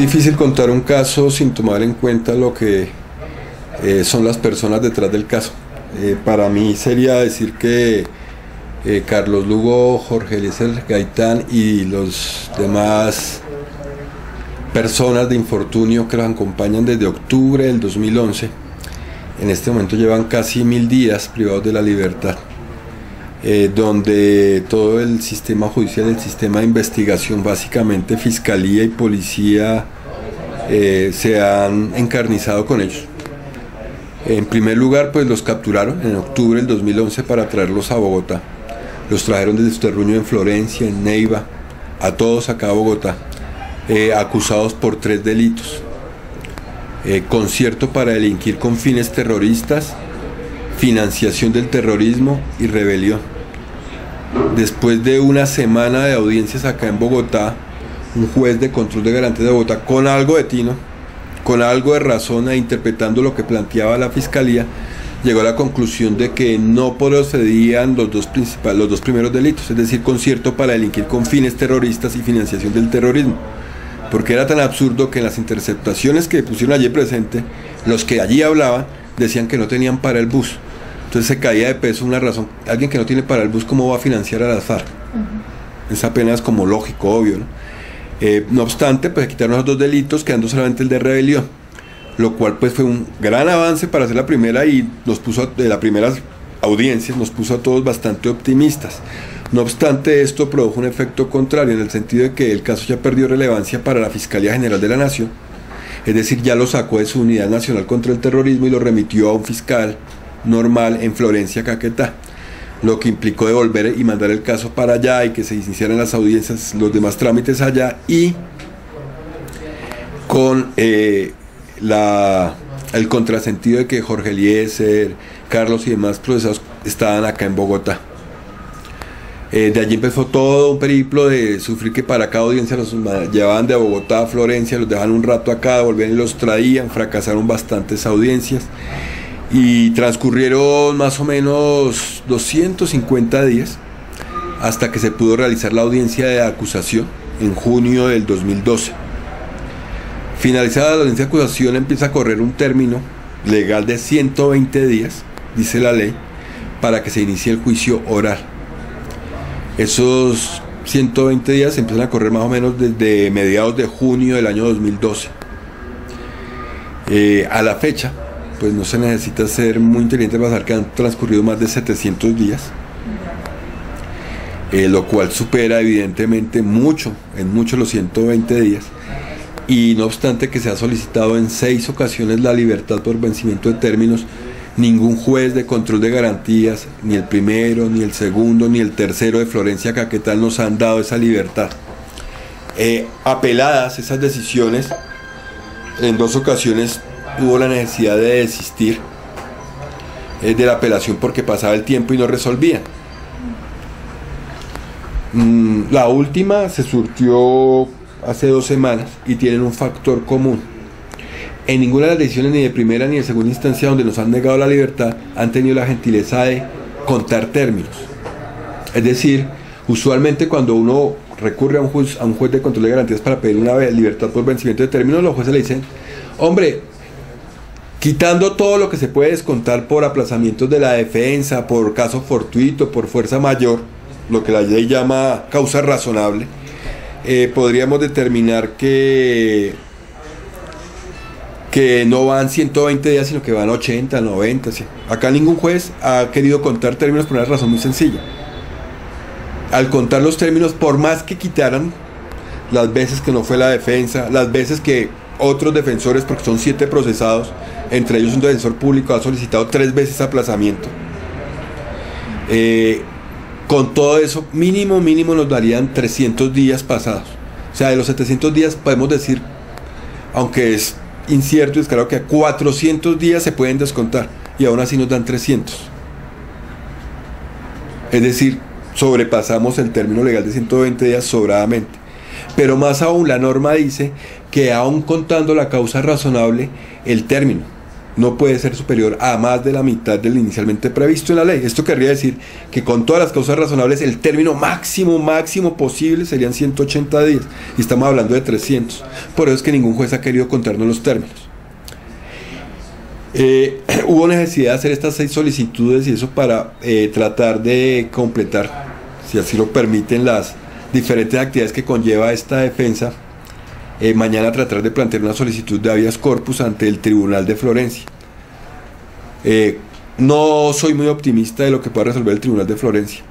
difícil contar un caso sin tomar en cuenta lo que son las personas detrás del caso. Para mí sería decir que Carlos Lugo, Jorge Eliezer Gaitán y los demás personas de infortunio que los acompañan desde octubre del 2011, en este momento llevan casi 1000 días privados de la libertad, donde todo el sistema judicial, el sistema de investigación, básicamente fiscalía y policía, se han encarnizado con ellos. En primer lugar, pues los capturaron en octubre del 2011 para traerlos a Bogotá. Los trajeron desde Terruño, en Florencia, en Neiva, a todos acá a Bogotá, acusados por 3 delitos. Concierto para delinquir con fines terroristas, financiación del terrorismo y rebelión. Después de una semana de audiencias acá en Bogotá, un juez de control de garantías de Bogotá, con algo de tino, con algo de razón e interpretando lo que planteaba la fiscalía, llegó a la conclusión de que no procedían los dos primeros delitos, es decir, concierto para delinquir con fines terroristas y financiación del terrorismo, porque era tan absurdo que en las interceptaciones que pusieron allí presente, los que allí hablaban decían que no tenían para el bus. Entonces se caía de peso una razón. Alguien que no tiene para el bus, ¿cómo va a financiar a las FARC? Es apenas como lógico, obvio, ¿no? No obstante, pues quitaron los 2 delitos, quedando solamente el de rebelión, lo cual pues fue un gran avance para hacer la primera, y nos puso, de las primeras audiencias, nos puso a todos bastante optimistas. No obstante, esto produjo un efecto contrario, en el sentido de que el caso ya perdió relevancia para la Fiscalía General de la Nación, es decir, ya lo sacó de su Unidad Nacional contra el Terrorismo y lo remitió a un fiscal normal en Florencia, Caquetá, lo que implicó devolver y mandar el caso para allá y que se iniciaran las audiencias, los demás trámites allá, y con el contrasentido de que Jorge Eliezer, Carlos y demás procesados estaban acá en Bogotá. De allí empezó todo un periplo de sufrir que para cada audiencia los llevaban de Bogotá a Florencia, los dejaban un rato acá, volvían y los traían, fracasaron bastantes audiencias y transcurrieron más o menos 250 días hasta que se pudo realizar la audiencia de acusación en junio del 2012. Finalizada la audiencia de acusación, empieza a correr un término legal de 120 días, dice la ley, para que se inicie el juicio oral. Esos 120 días empiezan a correr más o menos desde mediados de junio del año 2012. A la fecha, pues no se necesita ser muy inteligente para saber que han transcurrido más de 700 días, lo cual supera evidentemente mucho, en mucho los 120 días, y no obstante que se ha solicitado en 6 ocasiones la libertad por vencimiento de términos, ningún juez de control de garantías, ni el primero, ni el segundo, ni el tercero de Florencia, Caquetá, nos han dado esa libertad. Apeladas esas decisiones, en 2 ocasiones hubo la necesidad de desistir de la apelación porque pasaba el tiempo y no resolvían. La última se surtió hace 2 semanas y tienen un factor común. En ninguna de las decisiones, ni de primera ni de segunda instancia, donde nos han negado la libertad, han tenido la gentileza de contar términos. Es decir, usualmente cuando uno recurre a un juez de control de garantías para pedir una libertad por vencimiento de términos, los jueces le dicen: hombre, quitando todo lo que se puede descontar por aplazamientos de la defensa, por caso fortuito, por fuerza mayor, lo que la ley llama causa razonable, podríamos determinar que no van 120 días, sino que van 80, 90. ¿sí? Acá ningún juez ha querido contar términos por una razón muy sencilla. Al contar los términos, por más que quitaran las veces que no fue la defensa, las veces que otros defensores, porque son 7 procesados, entre ellos un defensor público, ha solicitado 3 veces aplazamiento, con todo eso, mínimo nos darían 300 días pasados. O sea, de los 700 días podemos decir, aunque es incierto y es claro, que a 400 días se pueden descontar y aún así nos dan 300. Es decir, sobrepasamos el término legal de 120 días sobradamente. Pero más aún, la norma dice que aún contando la causa razonable, el término no puede ser superior a más de la mitad del inicialmente previsto en la ley. Esto querría decir que con todas las causas razonables el término máximo posible serían 180 días y estamos hablando de 300. Por eso es que ningún juez ha querido contarnos los términos. Hubo necesidad de hacer estas 6 solicitudes y eso para tratar de completar, si así lo permiten, las diferentes actividades que conlleva esta defensa. Mañana tratar de plantear una solicitud de habeas corpus ante el Tribunal de Florencia. No soy muy optimista de lo que pueda resolver el Tribunal de Florencia.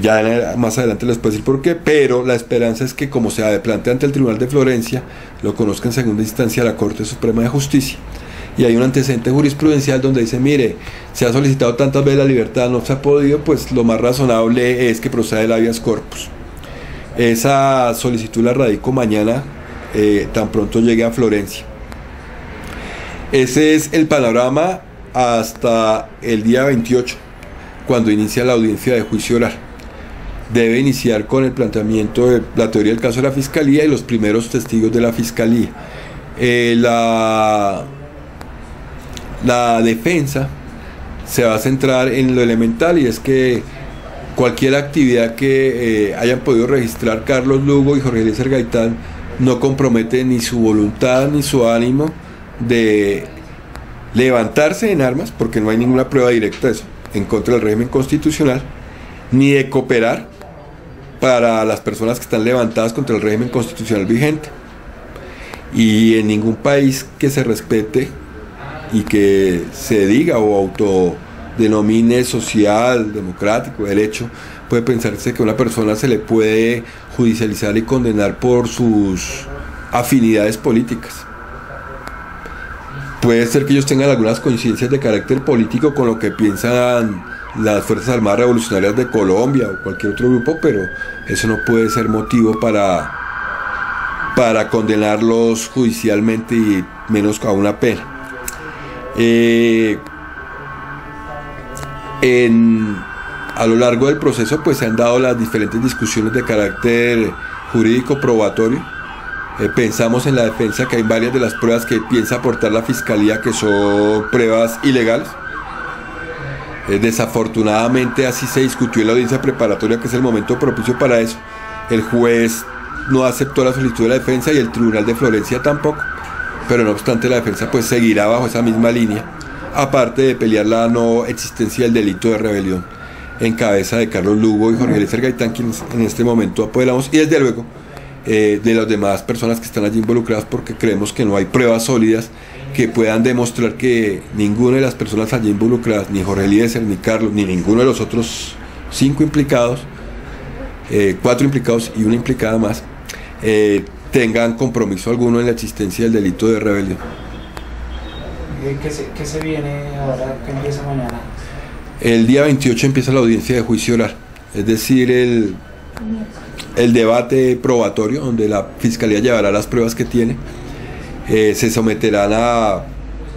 Ya más adelante les puedo decir por qué, pero la esperanza es que, como se plantea ante el Tribunal de Florencia, lo conozca en segunda instancia la Corte Suprema de Justicia. Y hay un antecedente jurisprudencial donde dice, mire, se ha solicitado tantas veces la libertad, no se ha podido, pues lo más razonable es que proceda el habeas corpus. Esa solicitud la radico mañana, tan pronto llegue a Florencia. Ese es el panorama hasta el día 28, cuando inicia la audiencia de juicio oral. Debe iniciar con el planteamiento de la teoría del caso de la Fiscalía y los primeros testigos de la Fiscalía. La defensa se va a centrar en lo elemental, y es que cualquier actividad que hayan podido registrar Carlos Lugo y Jorge Eliezer Gaitán no compromete ni su voluntad ni su ánimo de levantarse en armas, porque no hay ninguna prueba directa de eso, en contra del régimen constitucional, ni de cooperar para las personas que están levantadas contra el régimen constitucional vigente. Y en ningún país que se respete y que se diga o autodenomine social, democrático, derecho, puede pensarse que a una persona se le puede judicializar y condenar por sus afinidades políticas. Puede ser que ellos tengan algunas coincidencias de carácter político con lo que piensan las Fuerzas Armadas Revolucionarias de Colombia o cualquier otro grupo, pero eso no puede ser motivo para condenarlos judicialmente y menos a una pena. A lo largo del proceso pues se han dado las diferentes discusiones de carácter jurídico probatorio. Pensamos en la defensa que hay varias de las pruebas que piensa aportar la Fiscalía que son pruebas ilegales. Desafortunadamente así se discutió en la audiencia preparatoria, que es el momento propicio para eso. El juez no aceptó la solicitud de la defensa y el Tribunal de Florencia tampoco, pero no obstante la defensa pues seguirá bajo esa misma línea, aparte de pelear la no existencia del delito de rebelión en cabeza de Carlos Lugo y Jorge Eliezer Gaitán, quienes en este momento apoderamos, y desde luego de las demás personas que están allí involucradas, porque creemos que no hay pruebas sólidas que puedan demostrar que ninguna de las personas allí involucradas, ni Jorge Eliezer, ni Carlos, ni ninguno de los otros 5 implicados, 4 implicados y una implicada más, tengan compromiso alguno en la existencia del delito de rebelión. ¿Qué se viene ahora? ¿Qué empieza mañana? El día 28 empieza la audiencia de juicio oral, es decir, el debate probatorio, donde la Fiscalía llevará las pruebas que tiene. Se someterán a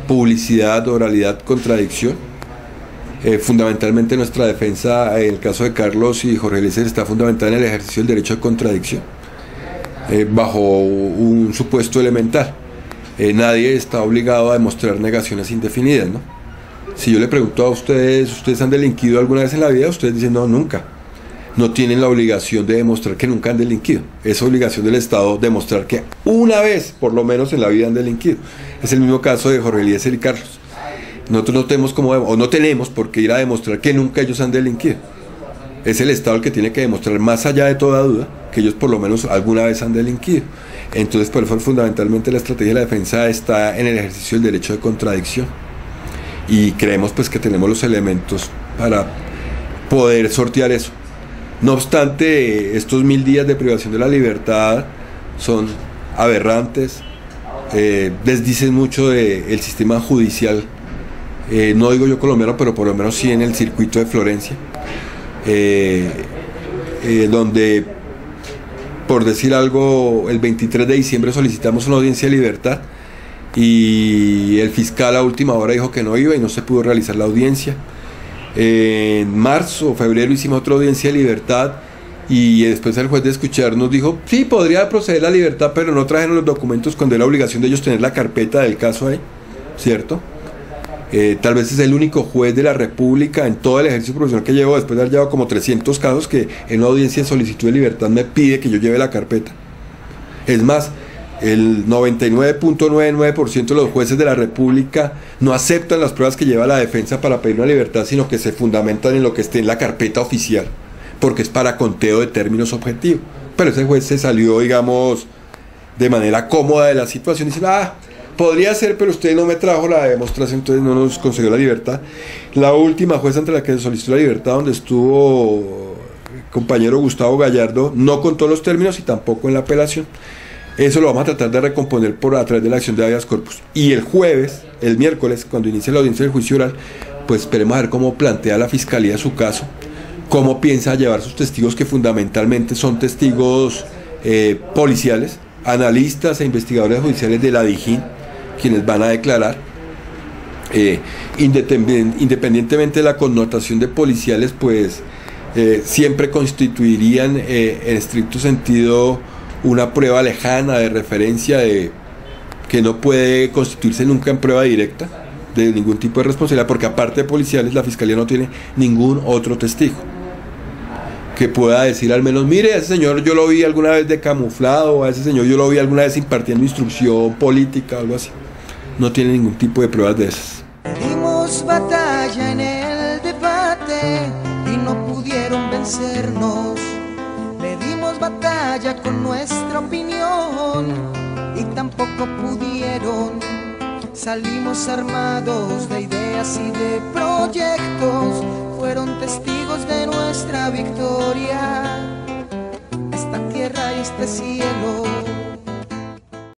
publicidad, oralidad, contradicción. Fundamentalmente nuestra defensa, en el caso de Carlos y Jorge Eliezer, está fundamentada en el ejercicio del derecho de contradicción, bajo un supuesto elemental. Nadie está obligado a demostrar negaciones indefinidas, ¿no? Si yo le pregunto a ustedes, ¿ustedes han delinquido alguna vez en la vida? Ustedes dicen, no, nunca. No tienen la obligación de demostrar que nunca han delinquido. Es obligación del Estado demostrar que una vez, por lo menos en la vida, han delinquido. Es el mismo caso de Jorge Eliezer y Carlos. Nosotros no tenemos por qué ir a demostrar que nunca ellos han delinquido. Es el Estado el que tiene que demostrar, más allá de toda duda, que ellos por lo menos alguna vez han delinquido. Entonces, por eso fundamentalmente la estrategia de la defensa está en el ejercicio del derecho de contradicción. Y creemos pues que tenemos los elementos para poder sortear eso. No obstante, estos 1000 días de privación de la libertad son aberrantes, desdicen mucho del sistema judicial, no digo yo colombiano, pero por lo menos sí en el circuito de Florencia, donde, por decir algo, el 23 de diciembre solicitamos una audiencia de libertad y el fiscal a última hora dijo que no iba y no se pudo realizar la audiencia. En marzo o febrero hicimos otra audiencia de libertad y después el juez de escucharnos dijo, sí, podría proceder la libertad, pero no trajeron los documentos cuando era obligación de ellos tener la carpeta del caso ahí. ¿cierto? Tal vez es el único juez de la República en todo el ejercicio profesional que llevo, después de haber llevado como 300 casos, que en una audiencia de solicitud de libertad me pide que yo lleve la carpeta. Es más, el 99.99% de los jueces de la República no aceptan las pruebas que lleva la defensa para pedir una libertad, sino que se fundamentan en lo que esté en la carpeta oficial, porque es para conteo de términos objetivos. Pero ese juez se salió, digamos, de manera cómoda de la situación y dice, podría ser, pero usted no me trajo la demostración, entonces no nos concedió la libertad. La última jueza ante la que se solicitó la libertad, donde estuvo el compañero Gustavo Gallardo, no contó los términos y tampoco en la apelación. Eso lo vamos a tratar de recomponer a través de la acción de habeas corpus. Y el miércoles, cuando inicie la audiencia del juicio oral, pues esperemos a ver cómo plantea la Fiscalía su caso, cómo piensa llevar sus testigos, que fundamentalmente son testigos policiales, analistas e investigadores judiciales de la DIJÍN, quienes van a declarar, independientemente de la connotación de policiales, pues siempre constituirían en estricto sentido una prueba lejana de referencia, que no puede constituirse nunca en prueba directa de ningún tipo de responsabilidad, porque aparte de policiales la Fiscalía no tiene ningún otro testigo que pueda decir al menos, mire, a ese señor yo lo vi alguna vez de camuflado, a ese señor yo lo vi alguna vez impartiendo instrucción política, algo así. No tiene ningún tipo de pruebas de esas. Dimos batalla en el debate y no pudieron vencernos. Le dimos batalla con nuestra opinión y tampoco pudieron. Salimos armados de ideas y de proyectos, fueron testigos de nuestra victoria. Esta tierra y este cielo